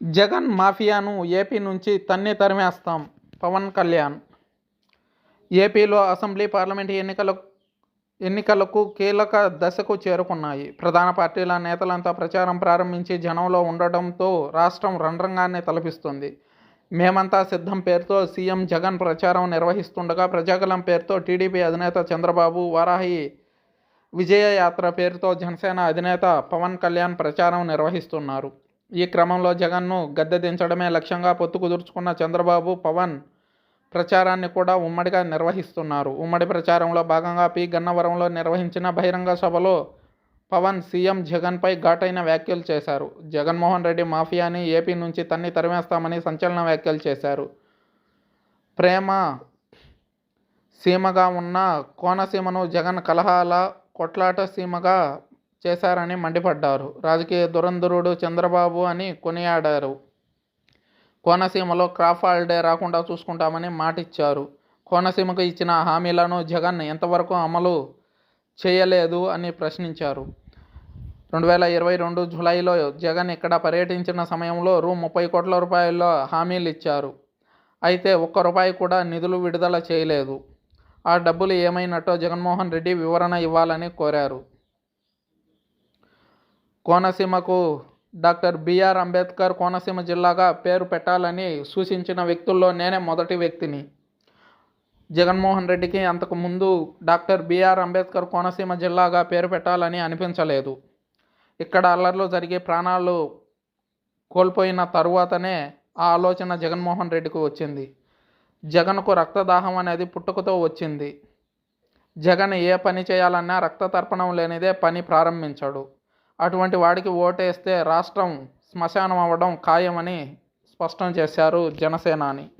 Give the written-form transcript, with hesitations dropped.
Jagan మాఫియాను AP నుంచి తన్ని తరిమేస్తాం పవన్ కళ్యాణ్. ఏపీలో అసెంబ్లీ, పార్లమెంటు ఎన్నికలకు కీలక దశకు చేరుకున్నాయి. ప్రధాన పార్టీల నేతలంతా ప్రచారం ప్రారంభించి జనంలో ఉండడంతో రాష్ట్రం రణరంగాన్ని తలపిస్తుంది. మేమంతా సిద్ధం పేరుతో సీఎం జగన్ ప్రచారం నిర్వహిస్తుండగా, ప్రజాగళం పేరుతో టీడీపీ అధినేత చంద్రబాబు, వారాహి విజయయాత్ర పేరుతో జనసేన అధినేత పవన్ కళ్యాణ్ ప్రచారం నిర్వహిస్తున్నారు. ఈ క్రమంలో జగన్ను గద్దె దించడమే లక్ష్యంగా పొత్తు కుదుర్చుకున్న చంద్రబాబు, పవన్ ప్రచారాన్ని కూడా ఉమ్మడిగా నిర్వహిస్తున్నారు. ఉమ్మడి ప్రచారంలో భాగంగా గన్నవరంలో నిర్వహించిన బహిరంగ సభలో పవన్ సీఎం జగన్పై ఘాటైన వ్యాఖ్యలు చేశారు. జగన్మోహన్ రెడ్డి మాఫియాని ఏపీ నుంచి తన్ని తరిమేస్తామని సంచలన వ్యాఖ్యలు చేశారు. ప్రేమ సీమగా ఉన్న కోనసీమను జగన్ కలహాల కొట్లాట సీమగా చేశారని మండిపడ్డారు. రాజకీయ దురంధరుడు చంద్రబాబు అని కొనియాడారు. కోనసీమలో క్రాప్ హాలిడే రాకుండా చూసుకుంటామని మాటిచ్చారు. కోనసీమకు ఇచ్చిన హామీలను జగన్ ఎంతవరకు అమలు చేయలేదు అని ప్రశ్నించారు. 2022 జూలైలో జగన్ ఇక్కడ పర్యటించిన సమయంలో రూ. 30 కోట్ల హామీలు ఇచ్చారు. అయితే ఒక్క రూపాయి కూడా నిధులు విడుదల చేయలేదు. ఆ డబ్బులు ఏమైనట్టో జగన్మోహన్ రెడ్డి వివరణ ఇవ్వాలని కోరారు. కోనసీమకు డాక్టర్ బిఆర్ అంబేద్కర్ కోనసీమ జిల్లాగా పేరు పెట్టాలని సూచించిన వ్యక్తుల్లో నేనే మొదటి వ్యక్తిని. జగన్మోహన్ రెడ్డికి అంతకు ముందు డాక్టర్ బిఆర్ అంబేద్కర్ కోనసీమ జిల్లాగా పేరు పెట్టాలని అనిపించలేదు. ఇక్కడ అల్లర్లు జరిగి ప్రాణాలు కోల్పోయిన తరువాతనే ఆ ఆలోచన జగన్మోహన్ రెడ్డికి వచ్చింది. జగన్కు రక్తదాహం అనేది పుట్టుకతో వచ్చింది. జగన్ ఏ పని చేయాలన్నా రక్త తర్పణం లేనిదే పని ప్రారంభించాడు. అటువంటి వాడికి ఓటేస్తే రాష్ట్రం శ్మశానం అవ్వడం ఖాయమని స్పష్టం చేశారు జనసేనాని.